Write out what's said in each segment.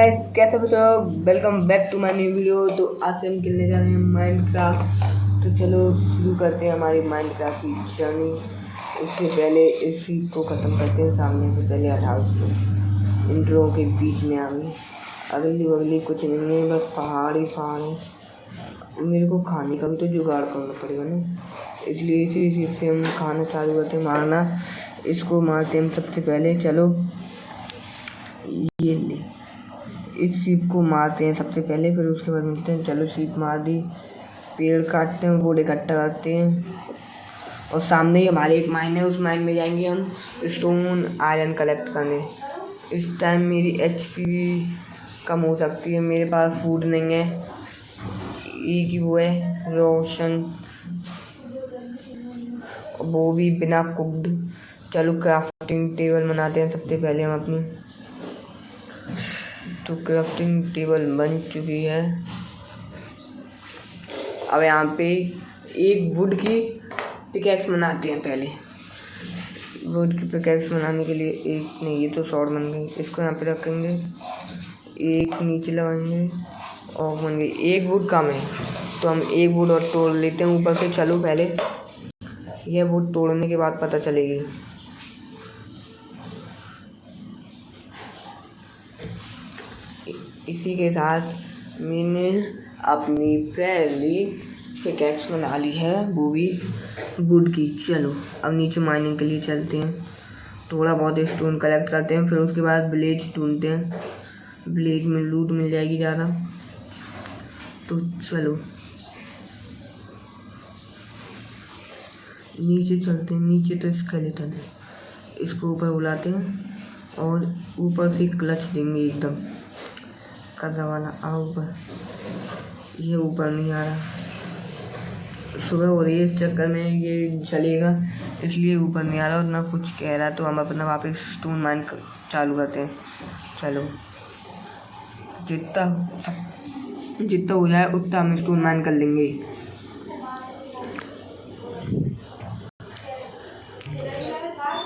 Guys, कैसे हो लोग। Welcome back to my new video. तो आज से हम खेलने जा रहे हैं माइनक्राफ्ट। तो चलो शुरू करते हैं हमारी माइनक्राफ्ट की जर्नी। उससे पहले इसी को ख़त्म करते हैं। सामने से पहले हटाओ इसको। इंट्रो के बीच में आ गई। अगली बगली कुछ नहीं है, बस पहाड़ ही पहाड़ है। मेरे को खाने का भी तो जुगाड़ करना पड़ेगा ना, इसलिए इसी से हम खाना चालू करते हैं। मारना इसको मारते हैं हम सबसे पहले। चलो ये ले, इस सीप को मारते हैं सबसे पहले, फिर उसके बाद मिलते हैं। चलो सीप मार दी। पेड़ काटते हैं, वुड इकट्ठा करते हैं। और सामने ही हमारे एक माइन है, उस माइन में जाएंगे हम स्टोन आयरन कलेक्ट करने। इस टाइम मेरी एचपी कम हो सकती है, मेरे पास फूड नहीं है। एक ही वो है रोशन, वो भी बिना कुक्ड। चलो क्राफ्टिंग टेबल बनाते हैं सबसे पहले हम अपनी। तो क्राफ्टिंग टेबल बन चुकी है। अब यहाँ पे एक वुड की पिकैक्स बनाते हैं पहले। वुड की पिकैक्स बनाने के लिए एक नहीं, ये तो शॉर्ट बन गई। इसको यहाँ पे रखेंगे, एक नीचे लगाएंगे और बन गई। एक वुड कम है तो हम एक वुड और तोड़ लेते हैं ऊपर से। चलो पहले यह वुड तोड़ने के बाद पता चलेगी। इसी के साथ मैंने अपनी पहली पिकैक्स बना ली है, वो भी वुड की। चलो अब नीचे माइनिंग के लिए चलते हैं। थोड़ा बहुत स्टोन कलेक्ट करते हैं, फिर उसके बाद विलेज ढूंढते हैं। विलेज में लूट मिल जाएगी ज़्यादा। तो चलो नीचे चलते हैं। नीचे तो स्केलेटन है, इसको ऊपर बुलाते हैं और ऊपर से क्लच देंगे एकदम कदम वाला। आओ ऊपर, ये ऊपर नहीं आ रहा। सुबह हो रही है, इस चक्कर में ये चलेगा, इसलिए ऊपर नहीं आ रहा और ना कुछ कह रहा। तो हम अपना वापस स्टोन माइन चालू करते हैं। चलो जितना हो जाए उतना हम स्टोन माइन कर लेंगे।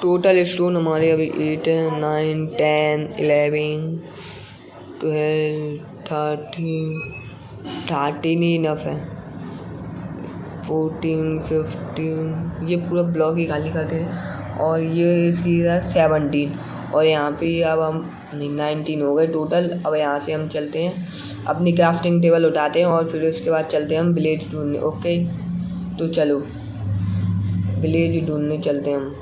टोटल स्टोन हमारे अभी 8 है, 9, 10, 11, 12, 13 ही इनफ है। 14, 15 ये पूरा ब्लॉक ही खाली करते हैं। और ये इसकी 17 और यहाँ पे अब हम 19 हो गए टोटल। अब यहाँ से हम चलते हैं, अपनी क्राफ्टिंग टेबल उठाते हैं और फिर उसके बाद चलते हैं हम विलेज ढूंढने। ओके तो चलो विलेज ढूंढने चलते हैं। हम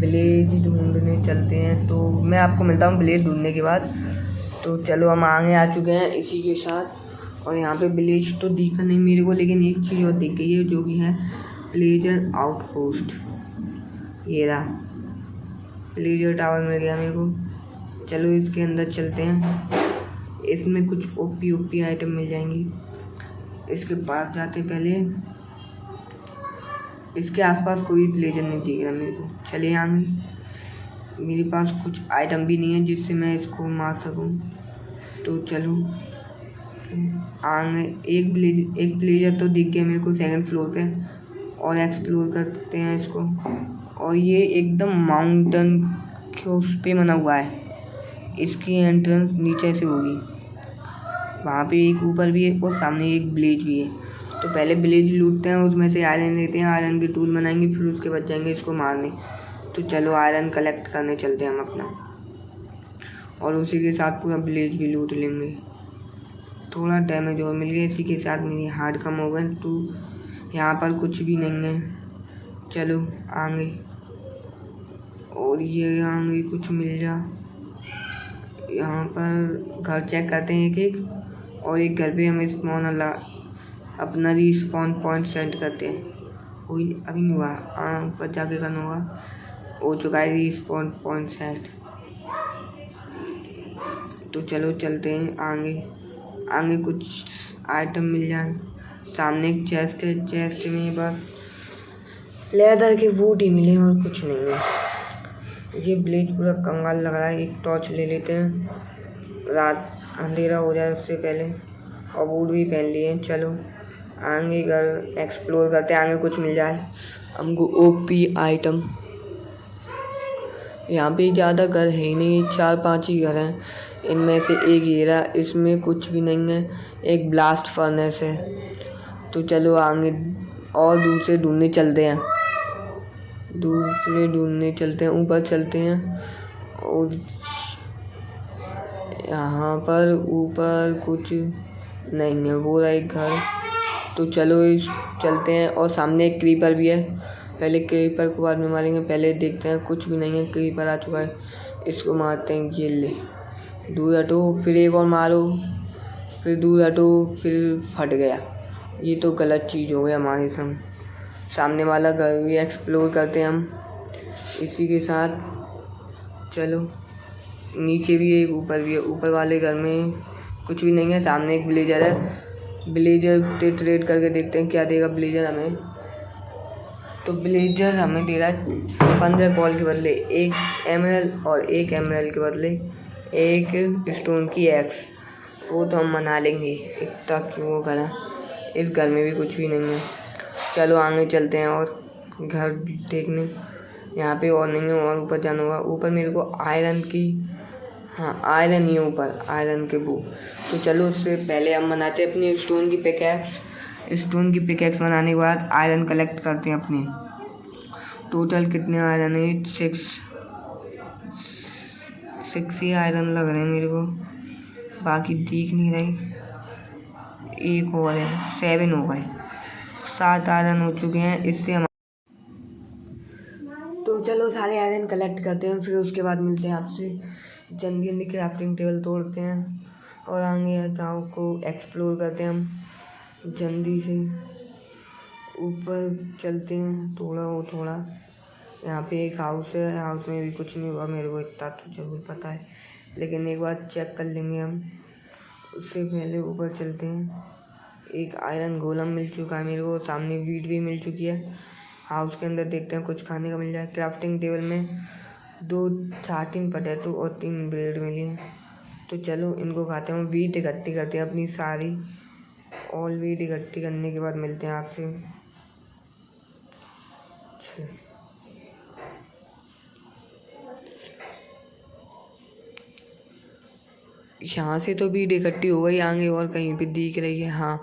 विलेज ढूंढने चलते हैं, तो मैं आपको मिलता हूँ विलेज ढूंढने के बाद। तो चलो हम आगे आ चुके हैं इसी के साथ। और यहाँ पे विलेज तो दिखा नहीं मेरे को, लेकिन एक चीज़ और दिख गई है जो कि है विलेजर आउटपोस्ट। ये रहा विलेजर टावर मिल गया मेरे को। चलो इसके अंदर चलते हैं, इसमें कुछ ओपी आइटम मिल जाएंगी। इसके पास जाते पहले, इसके आसपास कोई विलेजर नहीं दिख रहा मेरे को। चलिए आगे, मेरे पास कुछ आइटम भी नहीं है जिससे मैं इसको मार सकूं। तो चलो आगे एक विलेजर तो दिख गया मेरे को सेकंड फ्लोर पे। और एक्सप्लोर करते हैं इसको। और ये एकदम माउंटेन के उस पे बना हुआ है, इसकी एंट्रेंस नीचे से होगी। वहाँ पे एक ऊपर भी है और सामने एक विलेज भी है। तो पहले विलेज लूटते हैं, उसमें से आयरन लेते हैं, आयरन के टूल बनाएंगे, फिर उसके बाद जाएंगे इसको मारने। तो चलो आयरन कलेक्ट करने चलते हैं हम अपना, और उसी के साथ पूरा विलेज भी लूट लेंगे। थोड़ा डैमेज और मिल गया, इसी के साथ मेरी हार्ट कम हो गई। तो यहाँ पर कुछ भी नहीं है। चलो आगे, और ये आगे कुछ मिल जा। यहाँ पर घर चेक करते हैं एक एक, और एक घर पे हम स्पॉन अपना रिस्पॉन पॉइंट सेट करते हैं। कोई अभी नहीं हुआ, ऊपर जाके करना होगा। हो चुका है रिस्पॉन पॉइंट सेट। तो चलो चलते हैं आगे कुछ आइटम मिल जाए। सामने एक चेस्ट है, चेस्ट में बस लेदर के बूट ही मिले और कुछ नहीं है। ये विलेज पूरा कंगाल लग रहा है। एक टॉर्च ले लेते हैं, रात अंधेरा हो जाए उससे पहले। और बूट भी पहन लिए। चलो आगे घर एक्सप्लोर करते हैं, आगे कुछ मिल जाए हमको ओपी आइटम। यहाँ पे ज़्यादा घर है ही नहीं, 4-5 ही घर हैं। इनमें से एक ये रहा, इसमें कुछ भी नहीं है। एक ब्लास्ट फर्नेस है। तो चलो आगे और दूसरे ढूंढने चलते हैं। ऊपर चलते हैं। और यहाँ पर ऊपर कुछ नहीं है, वो रहा एक घर। तो चलो चलते हैं। और सामने एक क्रीपर भी है। पहले क्रीपर को बाद में मारेंगे, पहले देखते हैं। कुछ भी नहीं है, क्रीपर आ चुका है, इसको मारते हैं। ये ले, दूर हटो, फिर एक और मारो, फिर दूर हटो, फिर फट गया। ये तो गलत चीज़ हो गया हमारे संग। सामने वाला घर भी एक्सप्लोर करते हैं हम इसी के साथ। चलो नीचे भी है, ऊपर भी है। ऊपर वाले घर में कुछ भी नहीं है। सामने एक विलेजर है, विलेजर से ट्रेड करके देखते हैं क्या देगा विलेजर हमें। तो विलेजर हमें दे रहा है 15 कॉल के बदले 1 एमरल्ड और 1 एमरल्ड के बदले 1 स्टोन की एक्स। वो तो हम मना लेंगे, इतना क्यों वो करा। इस घर में भी कुछ भी नहीं है। चलो आगे चलते हैं और घर देखने। यहाँ पे और नहीं है, और ऊपर जाना होगा। ऊपर मेरे को आयरन की, हाँ आयरन ही है ऊपर, आयरन के वो। तो चलो उससे पहले हम बनाते हैं अपनी स्टोन की पिकैक्स। स्टोन की पिकैक्स बनाने के बाद आयरन कलेक्ट करते हैं अपने। टोटल कितने आयरन है? 6 ही आयरन लग रहे हैं मेरे को, बाकी दिख नहीं रहे। एक और है, 7 हो गए, 7 आयरन हो चुके हैं। इससे हम तो चलो सारे आयरन कलेक्ट करते हैं, फिर उसके बाद मिलते हैं आपसे। जल्दी जल्दी क्राफ्टिंग टेबल तोड़ते हैं और आगे गाँव को एक्सप्लोर करते हैं हम जल्दी से। ऊपर चलते हैं थोड़ा। यहाँ पे एक हाउस है, हाउस में भी कुछ नहीं हुआ, मेरे को इतना तो जरूर पता है, लेकिन एक बार चेक कर लेंगे हम। उससे पहले ऊपर चलते हैं। एक आयरन गोलम मिल चुका है मेरे को, सामने वीट भी मिल चुकी है। हाउस के अंदर देखते हैं कुछ खाने का मिल जाए। क्राफ्टिंग टेबल में 13 पोटैटो और 3 ब्रेड मिली हैं। तो चलो इनको खाते हैं। वीट इकट्ठी करते हैं अपनी सारी, और वीट इकट्ठी करने के बाद मिलते हैं आपसे। यहाँ से तो वीट इकट्ठी हो गई, आगे और कहीं पे दिख रही है। हाँ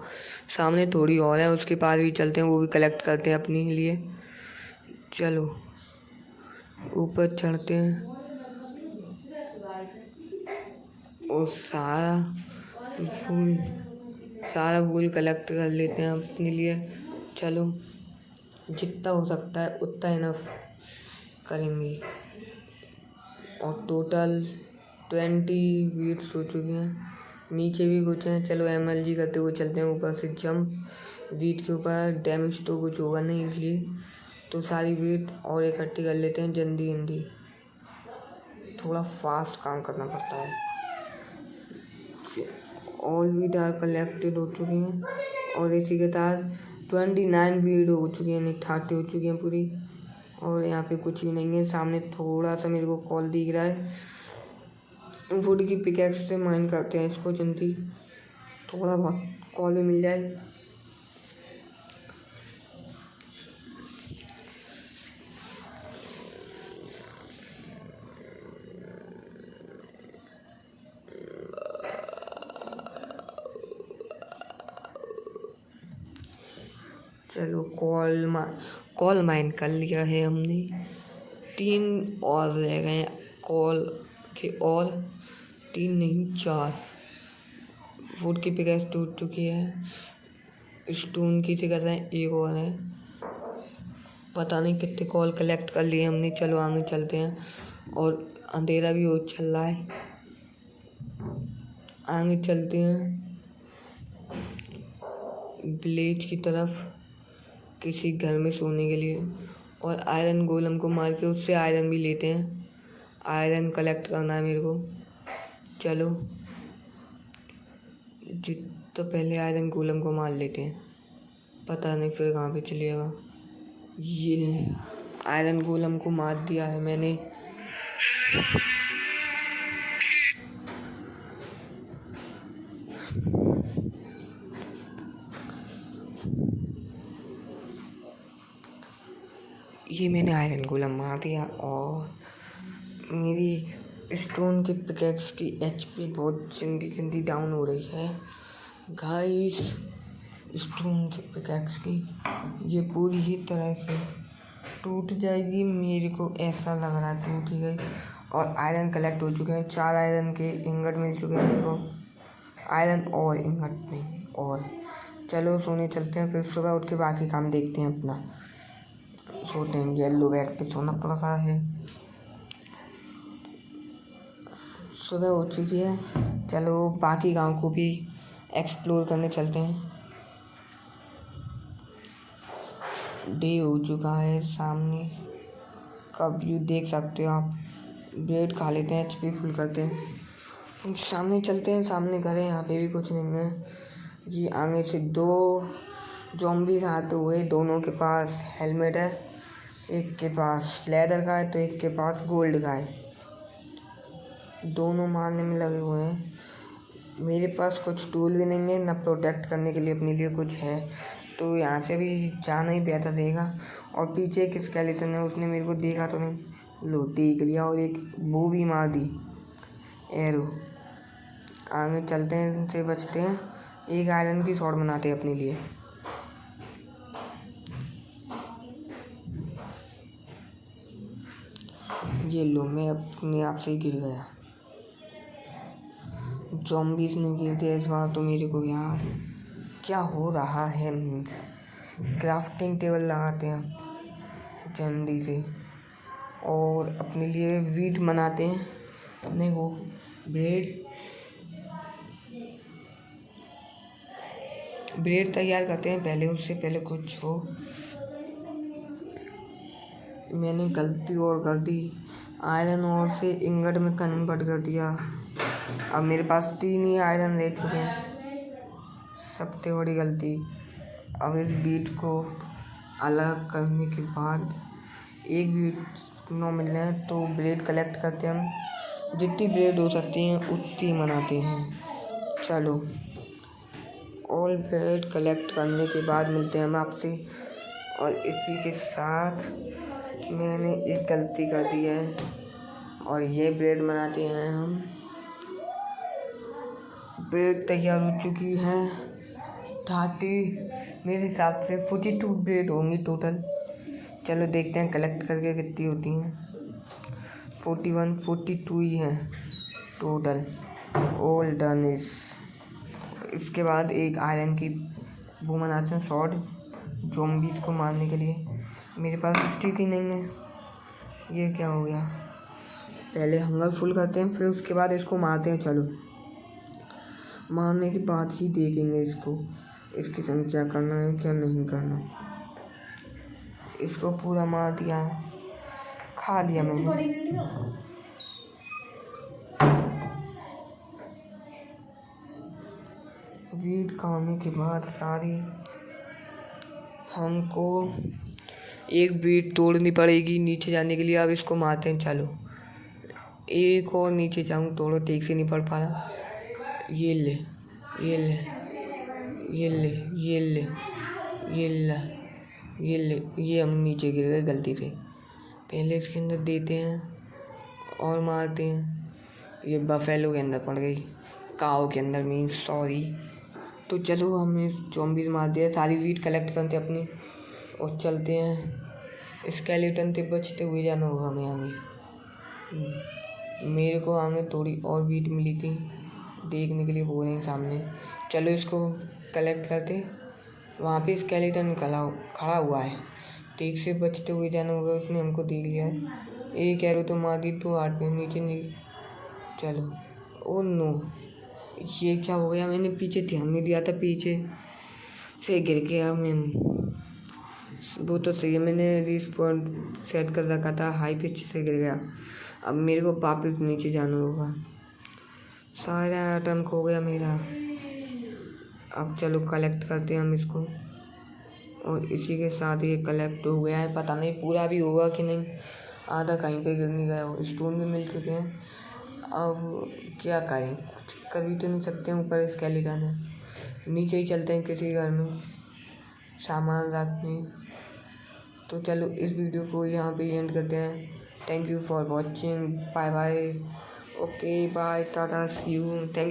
सामने थोड़ी और है, उसके पास भी चलते हैं, वो भी कलेक्ट करते हैं अपने लिए। चलो ऊपर चढ़ते हैं और सारा फूल कलेक्ट कर लेते हैं अपने लिए। चलो जितना हो सकता है उतना इनफ करेंगे। और टोटल 20 वीट्स हो चुके हैं। नीचे भी कुछ हैं, चलो MLG करते हुए चलते हैं। ऊपर से जंप, वीट के ऊपर डैमेज तो कुछ होगा नहीं, इसलिए तो सारी वीट और इकट्ठी कर लेते हैं जल्दी। थोड़ा फास्ट काम करना पड़ता है। ऑल वीट आर कलेक्टेड हो चुकी हैं, और इसी के साथ 29 वीट हो चुकी हैं, 30 हो चुकी हैं पूरी। और यहाँ पे कुछ भी नहीं है। सामने थोड़ा सा मेरे को कॉल दिख रहा है। वुड की पिकैक्स से माइन करते हैं इसको जल्दी, थोड़ा बहुत कॉल भी मिल जाए। चलो कॉल माइन कर लिया है हमने। 3 और रह गए हैं कॉल के, और 3 नहीं 4। वुड की पिकैक्स टूट चुकी है, स्टोन की से कर रहे हैं, एक और है। पता नहीं कितने कॉल कलेक्ट कर लिए हमने। चलो आगे चलते हैं, और अंधेरा भी हो चल रहा है। आगे चलते हैं विलेज की तरफ, किसी घर में सोने के लिए। और आयरन गोलम को मार के उससे आयरन भी लेते हैं। आयरन कलेक्ट करना है मेरे को। चलो तो पहले आयरन गोलम को मार लेते हैं, पता नहीं फिर कहाँ पे चलेगा। ये आयरन गोलम को मार दिया है मैंने। ये मैंने आयरन गोलम मार दिया, और मेरी स्टोन के पिकैक्स की एचपी बहुत जल्दी जल्दी डाउन हो रही है गाइस। स्टोन के पिकैक्स की ये पूरी ही तरह से टूट जाएगी, मेरे को ऐसा लग रहा है टूट गई। और आयरन कलेक्ट हो चुके हैं, 4 आयरन के इंगट मिल चुके हैं मेरे को, आयरन और इंगट नहीं। और चलो सोने चलते हैं, फिर सुबह उठ के बाकी काम देखते हैं अपना। सोते हैं, येलो बेड पे सोना पड़ रहा है। सुबह हो चुकी है, चलो बाकी गांव को भी एक्सप्लोर करने चलते हैं। डे हो चुका है, सामने का व्यू देख सकते हो आप। ब्रेड खा लेते हैं, एचपी फुल करते हैं, सामने चलते हैं। सामने घर है, यहाँ पे भी कुछ नहीं है। ये आगे से 2 ज़ॉम्बीज़ आते हुए, दोनों के पास हेलमेट है, एक के पास लेदर का है तो एक के पास गोल्ड का है। दोनों मारने में लगे हुए हैं। मेरे पास कुछ टूल भी नहीं है, ना प्रोटेक्ट करने के लिए अपने लिए कुछ है, तो यहाँ से भी जाना ही बेहतर रहेगा। और पीछे एक स्केलेटन है, उसने मेरे को देखा तो नहीं, लो देख लिया और एक वो भी मार दी एरो। आगे चलते हैं, इनसे बचते हैं। एक आयरन की शॉट बनाते हैं अपने लिए। ये लो, मैं अपने आप से ही गिर गया। ज़ॉम्बीज़ ने गिर दिया इस बार तो मेरे को। यार क्या हो रहा है। क्राफ्टिंग टेबल लगाते हैं जल्दी से और अपने लिए वीट बनाते हैं, नहीं वो ब्रेड तैयार करते हैं पहले। उससे पहले कुछ हो, मैंने गलती और कर दी, आयरन और से इंगट में कन्वर्ट कर दिया। अब मेरे पास 3 ही आयरन ले चुके हैं, सबसे बड़ी गलती। अब इस बीट को अलग करने के बाद, एक बीट 9 मिल रहे हैं तो ब्रेड कलेक्ट करते हैं हम। जितनी ब्रेड हो सकती हैं उतनी बनाते हैं। चलो ऑल ब्रेड कलेक्ट करने के बाद मिलते हैं हम आपसे। और इसी के साथ मैंने एक गलती कर दी है और ये ब्रेड बनाते हैं हम। ब्रेड तैयार हो चुकी है 30, मेरे हिसाब से 42 ब्रेड होंगी टोटल। चलो देखते हैं कलेक्ट करके कितनी होती हैं। 41 42 ही हैं टोटल। All done is. इसके बाद एक आयरन की वो बनाते हैं शॉर्ट ज़ॉम्बीज़ को मारने के लिए। मेरे पास स्टिक ही नहीं है, ये क्या हो गया। पहले हंगर फुल करते हैं, फिर उसके बाद इसको मारते हैं। चलो मारने के बाद ही देखेंगे इसको, इसके संग क्या करना है क्या नहीं करना। इसको पूरा मार दिया है, खा लिया मैंने। वीट खाने के बाद सारी हमको एक वीट तोड़नी पड़ेगी नीचे जाने के लिए। अब इसको मारते हैं। चलो एक और नीचे जाऊँ, तोड़ो ठीक से नहीं पड़ पा रहा। ये ले ये ले ये ले ये ले ये ले ये ले, ये हम नीचे गिर गए गलती से। पहले इसके अंदर देते हैं और मारते हैं। ये बफेलो के अंदर पड़ गई, काऊ के अंदर मीन्स सॉरी। तो चलो हमने ज़ॉम्बीज़ मार दिया, सारी वीट कलेक्ट करते अपनी और चलते हैं। स्केलेटन से बचते हुए जाना होगा हमें आगे। मेरे को आगे थोड़ी और वीट मिली थी, देखने के लिए बोल रहे हैं सामने। चलो इसको कलेक्ट करते। वहाँ पे स्केलेटन खड़ा हुआ है, ठीक से बचते हुए जाना होगा। उसने हमको देख लिया है, एक एरो तो मार दी, 2 हाथ में नीचे नहीं। चलो ओ नो, ये क्या हो गया। मैंने पीछे ध्यान नहीं दिया था, पीछे से गिर गया मैं। वो तो सही है, मैंने रिस्पॉन सेट कर रखा था, हाई पिच से गिर गया। अब मेरे को वापस नीचे जाना होगा, सारा आइटम खो गया मेरा। अब चलो कलेक्ट करते हैं हम इसको और इसी के साथ ये कलेक्ट हो गया है। पता नहीं पूरा भी होगा कि नहीं, आधा कहीं पे गिर नहीं गया हो। स्टोन भी मिल चुके हैं, अब क्या करें, कुछ कर भी तो नहीं सकते हैं। ऊपर स्केलेटन है, नीचे ही चलते हैं किसी घर में सामान रखने। तो चलो इस वीडियो को यहाँ पे एंड करते हैं। Thank you for watching, bye bye, okay bye, tata, see you, thank